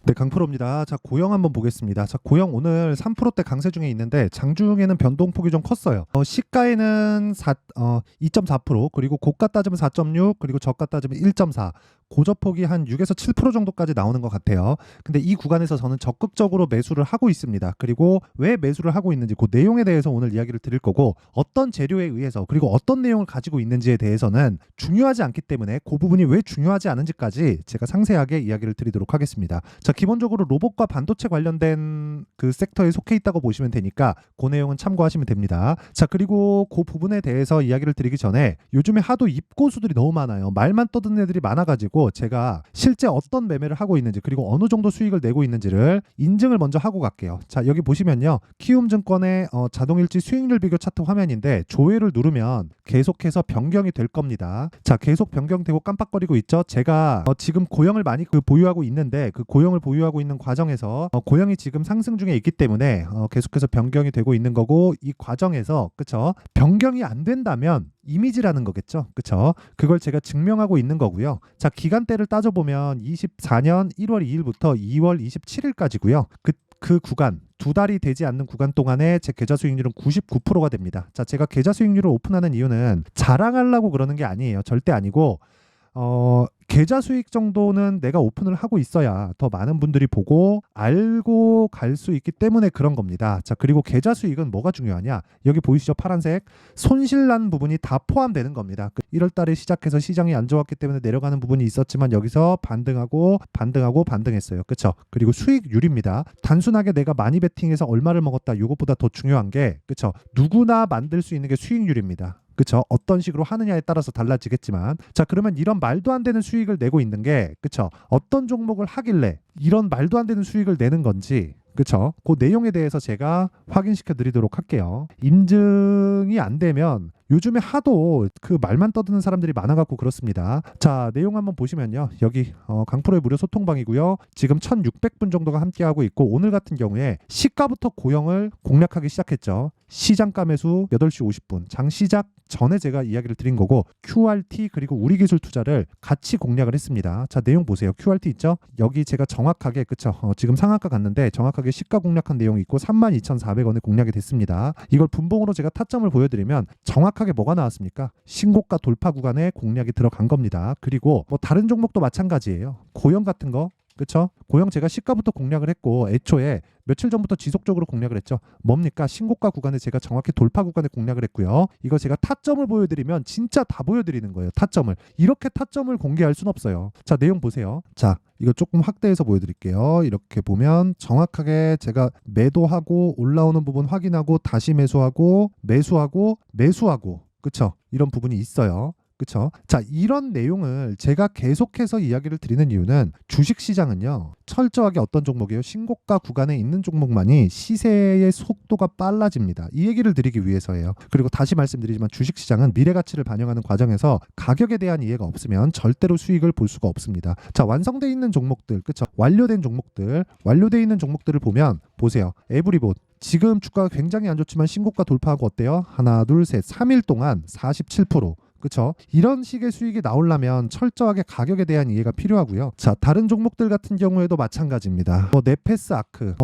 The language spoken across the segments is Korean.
네, 강프로입니다. 자, 고영 한번 보겠습니다. 자, 고영 오늘 3%대 강세 중에 있는데 장중에는 변동폭이 좀 컸어요. 시가에는 2.4%, 그리고 고가 따지면 4.6, 그리고 저가 따지면 1.4. 고저폭이 한 6에서 7% 정도까지 나오는 것 같아요. 근데 이 구간에서 저는 적극적으로 매수를 하고 있습니다. 그리고 왜 매수를 하고 있는지 그 내용에 대해서 오늘 이야기를 드릴 거고, 어떤 재료에 의해서 그리고 어떤 내용을 가지고 있는지에 대해서는 중요하지 않기 때문에 그 부분이 왜 중요하지 않은지까지 제가 상세하게 이야기를 드리도록 하겠습니다. 자, 기본적으로 로봇과 반도체 관련된 그 섹터에 속해 있다고 보시면 되니까 그 내용은 참고하시면 됩니다. 자, 그리고 그 부분에 대해서 이야기를 드리기 전에 요즘에 하도 입고수들이 너무 많아요. 말만 떠드는 애들이 많아가지고 제가 실제 어떤 매매를 하고 있는지, 그리고 어느 정도 수익을 내고 있는지를 인증을 먼저 하고 갈게요. 자, 여기 보시면요, 키움증권의 자동일지 수익률 비교 차트 화면인데 조회를 누르면 계속해서 변경이 될 겁니다. 자, 계속 변경되고 깜빡거리고 있죠. 제가 지금 고영을 많이 보유하고 있는데, 그 고영을 보유하고 있는 과정에서 고영이 지금 상승 중에 있기 때문에 계속해서 변경이 되고 있는 거고, 이 과정에서 그쵸, 변경이 안 된다면 이미지라는 거겠죠. 그쵸? 그걸 제가 증명하고 있는 거고요. 자, 기간대를 따져보면 24년 1월 2일부터 2월 27일까지고요. 그 구간, 두 달이 되지 않는 구간 동안에 제 계좌 수익률은 99%가 됩니다. 자, 제가 계좌 수익률을 오픈하는 이유는 자랑하려고 그러는 게 아니에요. 절대 아니고, 계좌 수익 정도는 내가 오픈을 하고 있어야 더 많은 분들이 보고 알고 갈 수 있기 때문에 그런 겁니다. 자, 그리고 계좌 수익은 뭐가 중요하냐? 여기 보이시죠? 파란색. 손실난 부분이 다 포함되는 겁니다. 1월 달에 시작해서 시장이 안 좋았기 때문에 내려가는 부분이 있었지만 여기서 반등했어요. 그렇죠? 그리고 수익률입니다. 단순하게 내가 많이 베팅해서 얼마를 먹었다, 이것보다 더 중요한 게, 그렇죠? 누구나 만들 수 있는 게 수익률입니다. 그쵸? 어떤 식으로 하느냐에 따라서 달라지겠지만, 자, 그러면 이런 말도 안 되는 수익을 내고 있는 게, 그쵸? 어떤 종목을 하길래 이런 말도 안 되는 수익을 내는 건지, 그쵸? 그 내용에 대해서 제가 확인시켜 드리도록 할게요. 인증이 안 되면 요즘에 하도 그 말만 떠드는 사람들이 많아갖고 그렇습니다. 자, 내용 한번 보시면요, 여기 강프로의 무료 소통방이고요. 지금 1600분 정도가 함께하고 있고, 오늘 같은 경우에 시가부터 고영을 공략하기 시작했죠. 시장가 매수 8시 50분, 장 시작 전에 제가 이야기를 드린 거고, QRT 그리고 우리기술 투자를 같이 공략을 했습니다. 자, 내용 보세요. QRT 있죠? 여기 제가 정확하게, 그쵸? 지금 상한가 갔는데 정확하게 시가 공략한 내용이 있고 32,400원에 공략이 됐습니다. 이걸 분봉으로 제가 타점을 보여드리면 정확하게 뭐가 나왔습니까? 신고가 돌파 구간에 공략이 들어간 겁니다. 그리고 뭐 다른 종목도 마찬가지예요. 고영 같은 거, 그쵸? 고영 제가 시가부터 공략을 했고, 애초에 며칠 전부터 지속적으로 공략을 했죠. 뭡니까? 신고가 구간에 제가 정확히 돌파 구간에 공략을 했고요. 이거 제가 타점을 보여드리면 진짜 다 보여드리는 거예요. 타점을. 이렇게 타점을 공개할 순 없어요. 자, 내용 보세요. 자, 이거 조금 확대해서 보여드릴게요. 이렇게 보면 정확하게 제가 매도하고 올라오는 부분 확인하고 다시 매수하고 그쵸? 이런 부분이 있어요. 그쵸? 자, 이런 내용을 제가 계속해서 이야기를 드리는 이유는, 주식시장은요, 철저하게 어떤 종목이에요? 신고가 구간에 있는 종목만이 시세의 속도가 빨라집니다. 이 얘기를 드리기 위해서예요. 그리고 다시 말씀드리지만 주식시장은 미래가치를 반영하는 과정에서 가격에 대한 이해가 없으면 절대로 수익을 볼 수가 없습니다. 자, 완성되어 있는 종목들, 그쵸? 완료되어 있는 종목들을 보면 보세요. 에브리봇. 지금 주가가 굉장히 안 좋지만 신고가 돌파하고 어때요? 하나, 둘, 셋, 3일 동안 47%. 그쵸? 이런 식의 수익이 나오려면 철저하게 가격에 대한 이해가 필요하고요. 자, 다른 종목들 같은 경우에도 마찬가지입니다. 네페스아크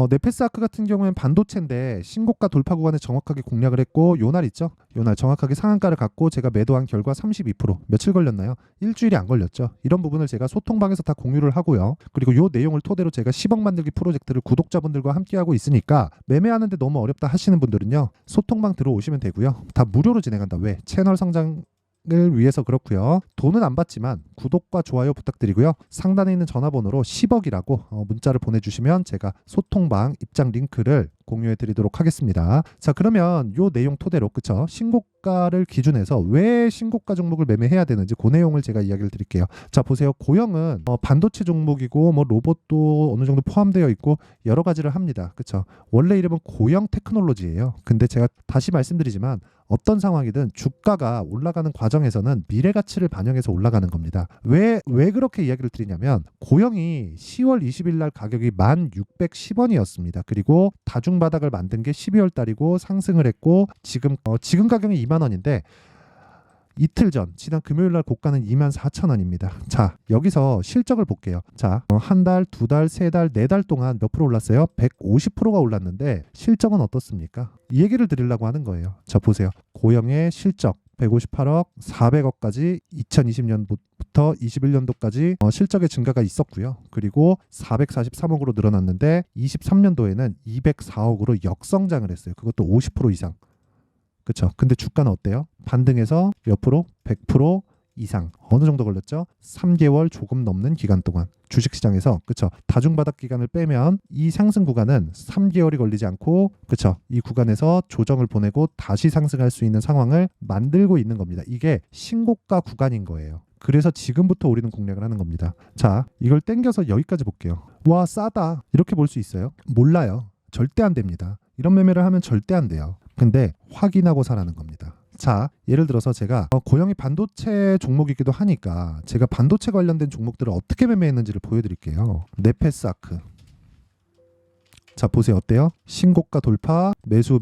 같은 경우에는 반도체인데 신고가 돌파 구간에 정확하게 공략을 했고, 요날 있죠? 요날 정확하게 상한가를 갖고 제가 매도한 결과 32%. 며칠 걸렸나요? 일주일이 안 걸렸죠. 이런 부분을 제가 소통방에서 다 공유를 하고요. 그리고 요 내용을 토대로 제가 10억 만들기 프로젝트를 구독자분들과 함께 하고 있으니까, 매매하는데 너무 어렵다 하시는 분들은요, 소통방 들어오시면 되고요. 다 무료로 진행한다. 왜? 채널 성장 을 위해서 그렇고요. 돈은 안 받지만 구독과 좋아요 부탁드리고요. 상단에 있는 전화번호로 10억이라고 문자를 보내주시면 제가 소통방 입장 링크를 공유해 드리도록 하겠습니다. 자, 그러면 요 내용 토대로, 그쵸? 신고가를 기준해서 왜 신고가 종목을 매매해야 되는지 그 내용을 제가 이야기를 드릴게요. 자, 보세요. 고영은 반도체 종목이고 뭐 로봇도 어느 정도 포함되어 있고 여러 가지를 합니다. 그쵸? 원래 이름은 고영 테크놀로지예요. 근데 제가 다시 말씀드리지만, 어떤 상황이든 주가가 올라가는 과정에서는 미래 가치를 반영해서 올라가는 겁니다. 왜 그렇게 이야기를 드리냐면, 고영이 10월 20일 날 가격이 1,610원이었습니다. 그리고 다중바닥을 만든 게 12월 달이고 상승을 했고, 지금 가격이 2만 원인데, 이틀 전 지난 금요일 날 고가는 24,000원입니다. 자, 여기서 실적을 볼게요. 자, 한 달, 두 달, 세 달, 네 달 동안 몇 프로 올랐어요? 150%가 올랐는데 실적은 어떻습니까? 이 얘기를 드리려고 하는 거예요. 자, 보세요. 고영의 실적 158억, 400억까지 2020년부터 21년도까지 실적의 증가가 있었고요. 그리고 443억으로 늘어났는데 23년도에는 204억으로 역성장을 했어요. 그것도 50% 이상. 그렇죠. 근데 주가는 어때요? 반등해서 몇 프로? 100% 이상. 어느 정도 걸렸죠? 3개월 조금 넘는 기간 동안 주식시장에서 그렇죠. 다중바닥 기간을 빼면 이 상승 구간은 3개월이 걸리지 않고 그렇죠. 이 구간에서 조정을 보내고 다시 상승할 수 있는 상황을 만들고 있는 겁니다. 이게 신고가 구간인 거예요. 그래서 지금부터 우리는 공략을 하는 겁니다. 자, 이걸 땡겨서 여기까지 볼게요. 와, 싸다. 이렇게 볼 수 있어요? 몰라요. 절대 안 됩니다. 이런 매매를 하면 절대 안 돼요. 근데 확인하고 사라는 겁니다. 자, 예를 들어서 제가 고영이 반도체 종목이기도 하니까 제가 반도체 관련된 종목들을 어떻게 매매했는지를 보여드릴게요. 네페스아크. 자, 보세요. 어때요? 신고가 돌파, 매수,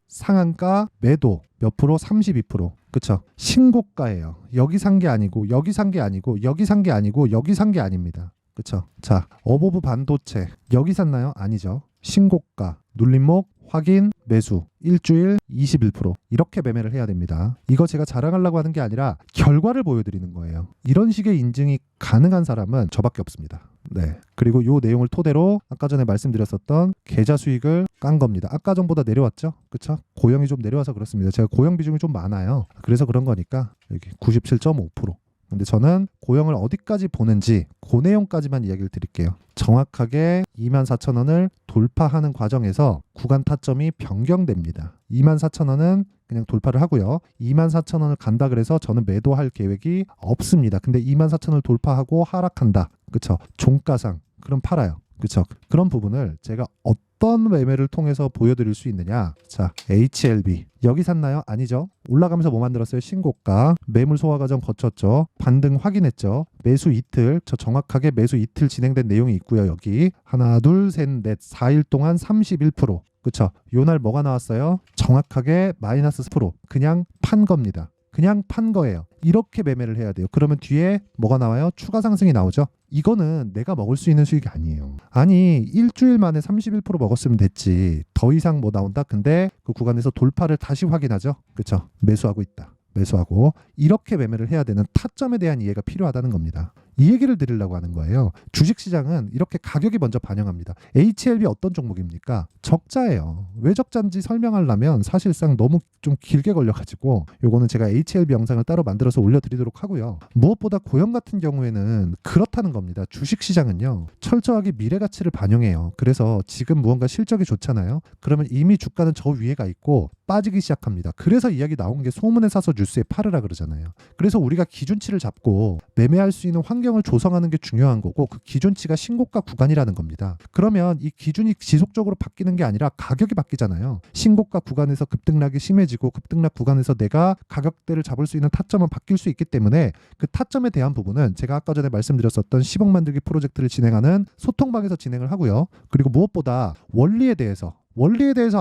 상한가, 매도 몇 프로? 32%. 그쵸? 신고가예요. 여기 산 게 아니고 여기 산 게 아니고 여기 산 게 아니고 여기 산 게 아닙니다. 그쵸? 자, 어보브 반도체 여기 샀나요? 아니죠. 신고가, 눌림목, 확인, 매수, 일주일 21% 이렇게 매매를 해야 됩니다. 이거 제가 자랑하려고 하는 게 아니라 결과를 보여드리는 거예요. 이런 식의 인증이 가능한 사람은 저밖에 없습니다. 네. 그리고 이 내용을 토대로 아까 전에 말씀드렸었던 계좌 수익을 깐 겁니다. 아까 전보다 내려왔죠? 그쵸? 고영이 좀 내려와서 그렇습니다. 제가 고영 비중이 좀 많아요. 그래서 그런 거니까 여기 97.5%. 근데 저는 고영을 어디까지 보는지 그 내용까지만 이야기를 드릴게요. 정확하게 24,000원을 돌파하는 과정에서 구간 타점이 변경됩니다. 24,000원은 그냥 돌파를 하고요. 24,000원을 간다 그래서 저는 매도할 계획이 없습니다. 근데 24,000원을 돌파하고 하락한다. 그쵸? 종가상. 그럼 팔아요. 그쵸? 그런 부분을 제가 어떤 매매를 통해서 보여드릴 수 있느냐. 자, HLB 여기 샀나요? 아니죠. 올라가면서 뭐 만들었어요? 신고가. 매물 소화 과정 거쳤죠. 반등 확인했죠. 매수 이틀. 저 정확하게 매수 이틀 진행된 내용이 있고요. 여기 하나 둘 셋 넷 4일 동안 31%. 그쵸? 요날 뭐가 나왔어요? 정확하게 마이너스 10%. 그냥 판 겁니다. 그냥 판 거예요. 이렇게 매매를 해야 돼요. 그러면 뒤에 뭐가 나와요? 추가 상승이 나오죠. 이거는 내가 먹을 수 있는 수익이 아니에요. 아니, 일주일 만에 31% 먹었으면 됐지. 더 이상 뭐 나온다? 근데 그 구간에서 돌파를 다시 확인하죠. 그렇죠? 매수하고 있다. 매수하고 이렇게 매매를 해야 되는 타점에 대한 이해가 필요하다는 겁니다. 이 얘기를 드리려고 하는 거예요. 주식시장은 이렇게 가격이 먼저 반영합니다. HLB 어떤 종목입니까? 적자예요. 왜 적자인지 설명하려면 사실상 너무 좀 길게 걸려가지고 요거는 제가 HLB 영상을 따로 만들어서 올려드리도록 하고요. 무엇보다 고영 같은 경우에는 그렇다는 겁니다. 주식시장은요. 철저하게 미래가치를 반영해요. 그래서 지금 무언가 실적이 좋잖아요. 그러면 이미 주가는 저 위에 가 있고 빠지기 시작합니다. 그래서 이야기 나온 게 소문에 사서 뉴스에 팔으라 그러잖아요. 그래서 우리가 기준치를 잡고 매매할 수 있는 환경을 조성하는 게 중요한 거고 그 기준치가 신고가 구간이라는 겁니다. 그러면 이 기준이 지속적으로 바뀌는 게 아니라 가격이 바뀌잖아요. 신고가 구간에서 급등락이 심해지고 급등락 구간에서 내가 가격대를 잡을 수 있는 타점은 바뀔 수 있기 때문에 그 타점에 대한 부분은 제가 아까 전에 말씀드렸었던 10억 만들기 프로젝트를 진행하는 소통방에서 진행을 하고요. 그리고 무엇보다 원리에 대해서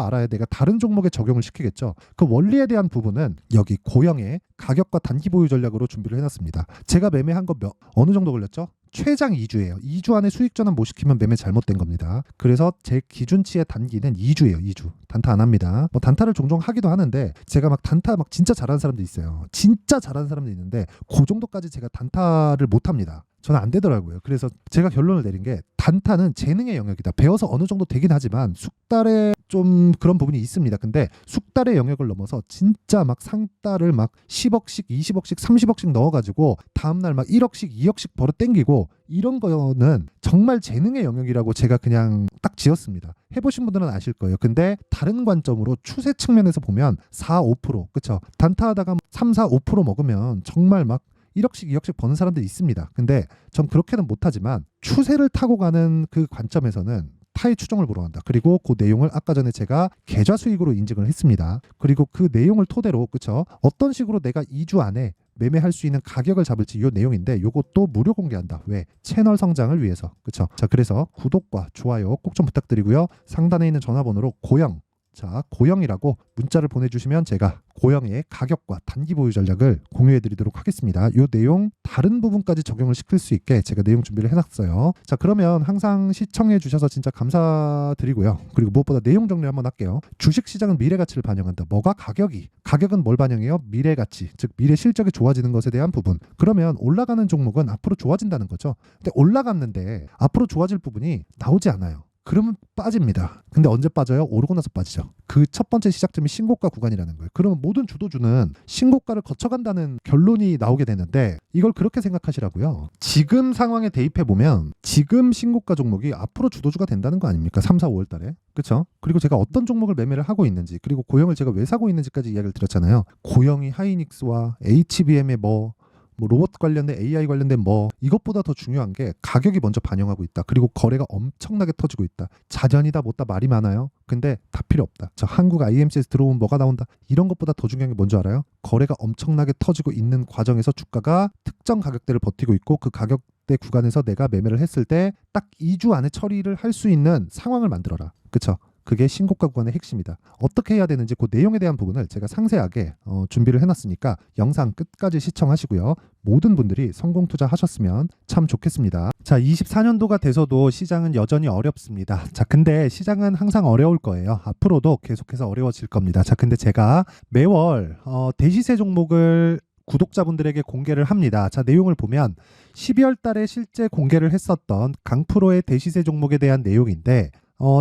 알아야 내가 다른 종목에 적용을 시키겠죠. 그 원리에 대한 부분은 여기 고영의 가격과 단기 보유 전략으로 준비를 해놨습니다. 제가 매매한 거 어느 정도 걸렸죠? 최장 2주예요. 2주 안에 수익 전환 못 시키면 매매 잘못된 겁니다. 그래서 제 기준치의 단기는 2주예요. 2주. 단타 안 합니다. 뭐 단타를 종종 하기도 하는데 제가 막 단타 막 진짜 잘하는 사람도 있어요. 진짜 잘하는 사람도 있는데 그 정도까지 제가 단타를 못 합니다. 저는 안 되더라고요. 그래서 제가 결론을 내린 게 단타는 재능의 영역이다. 배워서 어느 정도 되긴 하지만 숙달에 좀 그런 부분이 있습니다. 근데 숙달의 영역을 넘어서 진짜 막 상달을 막 10억씩 20억씩 30억씩 넣어가지고 다음날 막 1억씩 2억씩 벌어 땡기고 이런 거는 정말 재능의 영역이라고 제가 그냥 딱 지었습니다. 해보신 분들은 아실 거예요. 근데 다른 관점으로 추세 측면에서 보면 4, 5% 그쵸? 단타하다가 3, 4, 5% 먹으면 정말 막 1억씩 2억씩 버는 사람들이 있습니다. 근데 전 그렇게는 못하지만 추세를 타고 가는 그 관점에서는 타의 추종을 보러 간다. 그리고 그 내용을 아까 전에 제가 계좌 수익으로 인증을 했습니다. 그리고 그 내용을 토대로 그쵸? 어떤 식으로 내가 2주 안에 매매할 수 있는 가격을 잡을지 이 내용인데 요것도 무료 공개한다. 왜? 채널 성장을 위해서. 그쵸? 자, 그래서 구독과 좋아요 꼭 좀 부탁드리고요. 상단에 있는 전화번호로 고영 자, 고영이라고 문자를 보내주시면 제가 고영의 가격과 단기 보유 전략을 공유해드리도록 하겠습니다. 이 내용 다른 부분까지 적용을 시킬 수 있게 제가 내용 준비를 해놨어요. 자, 그러면 항상 시청해주셔서 진짜 감사드리고요. 그리고 무엇보다 내용 정리 한번 할게요. 주식시장은 미래가치를 반영한다. 뭐가 가격은 뭘 반영해요? 미래가치, 즉 미래 실적이 좋아지는 것에 대한 부분. 그러면 올라가는 종목은 앞으로 좋아진다는 거죠. 근데 올라갔는데 앞으로 좋아질 부분이 나오지 않아요. 그러면 빠집니다. 근데 언제 빠져요? 오르고 나서 빠지죠. 그 첫 번째 시작점이 신고가 구간이라는 거예요. 그러면 모든 주도주는 신고가를 거쳐간다는 결론이 나오게 되는데 이걸 그렇게 생각하시라고요. 지금 상황에 대입해보면 지금 신고가 종목이 앞으로 주도주가 된다는 거 아닙니까? 3, 4, 5월 달에. 그렇죠? 그리고 제가 어떤 종목을 매매를 하고 있는지 그리고 고영을 제가 왜 사고 있는지까지 이야기를 드렸잖아요. 고영이 하이닉스와 HBM의 뭐 로봇 관련된 AI 관련된 이것보다 더 중요한 게 가격이 먼저 반영하고 있다. 그리고 거래가 엄청나게 터지고 있다. 자전이다 못다 말이 많아요. 근데 다 필요 없다. 저 한국 IMC에서 들어오면 뭐가 나온다. 이런 것보다 더 중요한 게 뭔지 알아요? 거래가 엄청나게 터지고 있는 과정에서 주가가 특정 가격대를 버티고 있고 그 가격대 구간에서 내가 매매를 했을 때 딱 2주 안에 처리를 할 수 있는 상황을 만들어라. 그쵸? 그게 신고가 구간의 핵심이다. 어떻게 해야 되는지 그 내용에 대한 부분을 제가 상세하게 준비를 해놨으니까 영상 끝까지 시청하시고요. 모든 분들이 성공 투자하셨으면 참 좋겠습니다. 자, 24년도가 돼서도 시장은 여전히 어렵습니다. 자, 근데 시장은 항상 어려울 거예요. 앞으로도 계속해서 어려워질 겁니다. 자, 근데 제가 매월 대시세 종목을 구독자분들에게 공개를 합니다. 자, 내용을 보면 12월 달에 실제 공개를 했었던 강프로의 대시세 종목에 대한 내용인데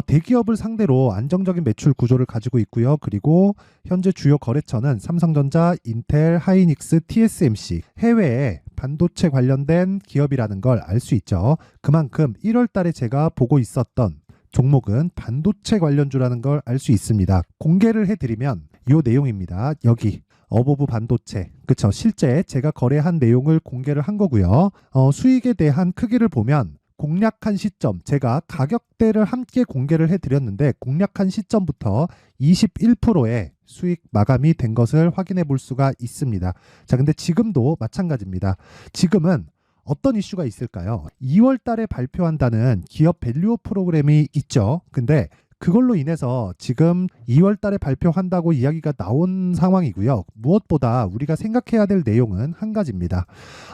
대기업을 상대로 안정적인 매출 구조를 가지고 있고요. 그리고 현재 주요 거래처는 삼성전자, 인텔, 하이닉스, TSMC, 해외에 반도체 관련된 기업이라는 걸 알 수 있죠. 그만큼 1월 달에 제가 보고 있었던 종목은 반도체 관련주라는 걸 알 수 있습니다. 공개를 해드리면 이 내용입니다. 여기 어보브 반도체, 그쵸? 실제 제가 거래한 내용을 공개를 한 거고요. 수익에 대한 크기를 보면 공략한 시점, 제가 가격대를 함께 공개를 해드렸는데 공략한 시점부터 21%의 수익 마감이 된 것을 확인해 볼 수가 있습니다. 자, 근데 지금도 마찬가지입니다. 지금은 어떤 이슈가 있을까요? 2월 달에 발표한다는 기업 밸류업 프로그램이 있죠. 근데 그걸로 인해서 지금 2월 달에 발표한다고 이야기가 나온 상황이고요. 무엇보다 우리가 생각해야 될 내용은 한 가지입니다.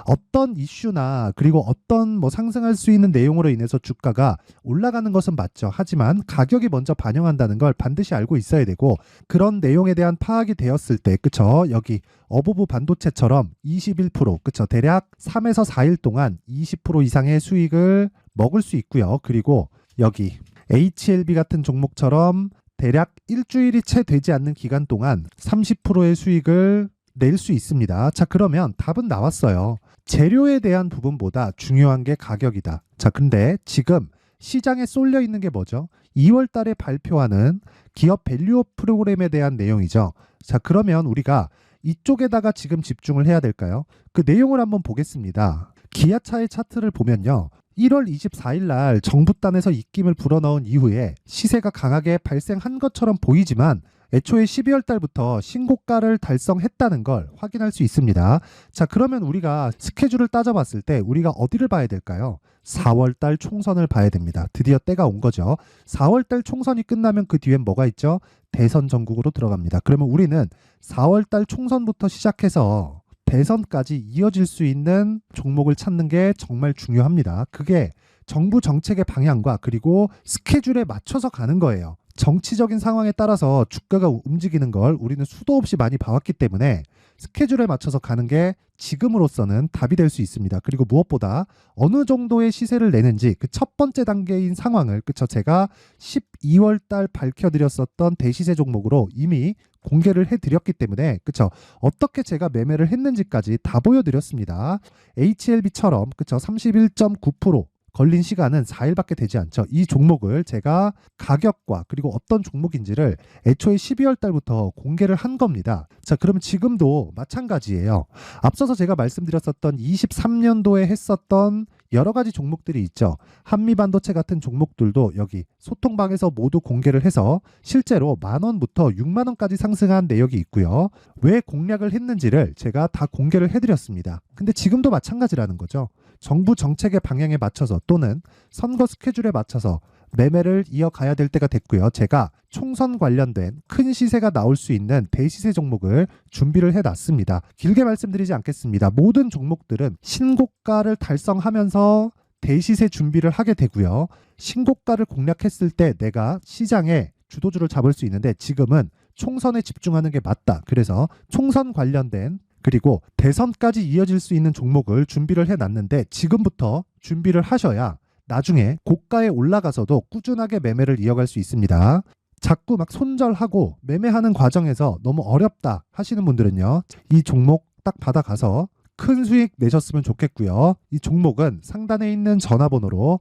어떤 이슈나 그리고 어떤 상승할 수 있는 내용으로 인해서 주가가 올라가는 것은 맞죠. 하지만 가격이 먼저 반영한다는 걸 반드시 알고 있어야 되고 그런 내용에 대한 파악이 되었을 때 그쵸? 여기 어보브 반도체처럼 21% 그쵸? 대략 3에서 4일 동안 20% 이상의 수익을 먹을 수 있고요. 그리고 여기 HLB 같은 종목처럼 대략 일주일이 채 되지 않는 기간 동안 30%의 수익을 낼 수 있습니다. 자, 그러면 답은 나왔어요. 재료에 대한 부분보다 중요한 게 가격이다. 자, 근데 지금 시장에 쏠려 있는 게 뭐죠? 2월 달에 발표하는 기업 밸류업 프로그램에 대한 내용이죠. 자, 그러면 우리가 이쪽에다가 지금 집중을 해야 될까요? 그 내용을 한번 보겠습니다. 기아차의 차트를 보면요. 1월 24일 날 정부단에서 입김을 불어넣은 이후에 시세가 강하게 발생한 것처럼 보이지만 애초에 12월 달부터 신고가를 달성했다는 걸 확인할 수 있습니다. 자, 그러면 우리가 스케줄을 따져봤을 때 우리가 어디를 봐야 될까요? 4월 달 총선을 봐야 됩니다. 드디어 때가 온 거죠. 4월 달 총선이 끝나면 그 뒤엔 뭐가 있죠? 대선 전국으로 들어갑니다. 그러면 우리는 4월 달 총선부터 시작해서 대선까지 이어질 수 있는 종목을 찾는 게 정말 중요합니다. 그게 정부 정책의 방향과 그리고 스케줄에 맞춰서 가는 거예요. 정치적인 상황에 따라서 주가가 움직이는 걸 우리는 수도 없이 많이 봐왔기 때문에 스케줄에 맞춰서 가는 게 지금으로서는 답이 될 수 있습니다. 그리고 무엇보다 어느 정도의 시세를 내는지 그 첫 번째 단계인 상황을 그쵸? 제가 12월 달 밝혀드렸었던 대시세 종목으로 이미 공개를 해드렸기 때문에 그쵸? 어떻게 제가 매매를 했는지까지 다 보여드렸습니다. HLB처럼 그쵸? 31.9% 걸린 시간은 4일밖에 되지 않죠. 이 종목을 제가 가격과 그리고 어떤 종목인지를 애초에 12월 달부터 공개를 한 겁니다. 자, 그러면 지금도 마찬가지예요. 앞서서 제가 말씀드렸었던 23년도에 했었던 여러 가지 종목들이 있죠. 한미반도체 같은 종목들도 여기 소통방에서 모두 공개를 해서 실제로 10,000원부터 60,000원까지 상승한 내역이 있고요. 왜 공략을 했는지를 제가 다 공개를 해드렸습니다. 근데 지금도 마찬가지라는 거죠. 정부 정책의 방향에 맞춰서 또는 선거 스케줄에 맞춰서 매매를 이어가야 될 때가 됐고요. 제가 총선 관련된 큰 시세가 나올 수 있는 대시세 종목을 준비를 해놨습니다. 길게 말씀드리지 않겠습니다. 모든 종목들은 신고가를 달성하면서 대시세 준비를 하게 되고요. 신고가를 공략했을 때 내가 시장에 주도주를 잡을 수 있는데 지금은 총선에 집중하는 게 맞다. 그래서 총선 관련된 그리고 대선까지 이어질 수 있는 종목을 준비를 해놨는데 지금부터 준비를 하셔야 나중에 고가에 올라가서도 꾸준하게 매매를 이어갈 수 있습니다. 자꾸 막 손절하고 매매하는 과정에서 너무 어렵다 하시는 분들은요. 이 종목 딱 받아가서 큰 수익 내셨으면 좋겠고요. 이 종목은 상단에 있는 전화번호로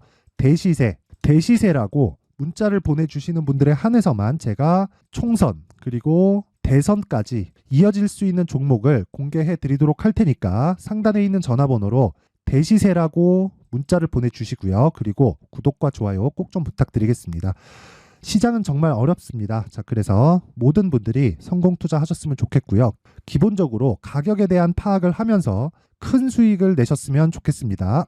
대시세라고 문자를 보내주시는 분들에 한해서만 제가 총선 그리고 대선까지 이어질 수 있는 종목을 공개해 드리도록 할 테니까 상단에 있는 전화번호로 대시세라고 문자를 보내주시고요. 그리고 구독과 좋아요 꼭 좀 부탁드리겠습니다. 시장은 정말 어렵습니다. 자, 그래서 모든 분들이 성공 투자하셨으면 좋겠고요. 기본적으로 가격에 대한 파악을 하면서 큰 수익을 내셨으면 좋겠습니다.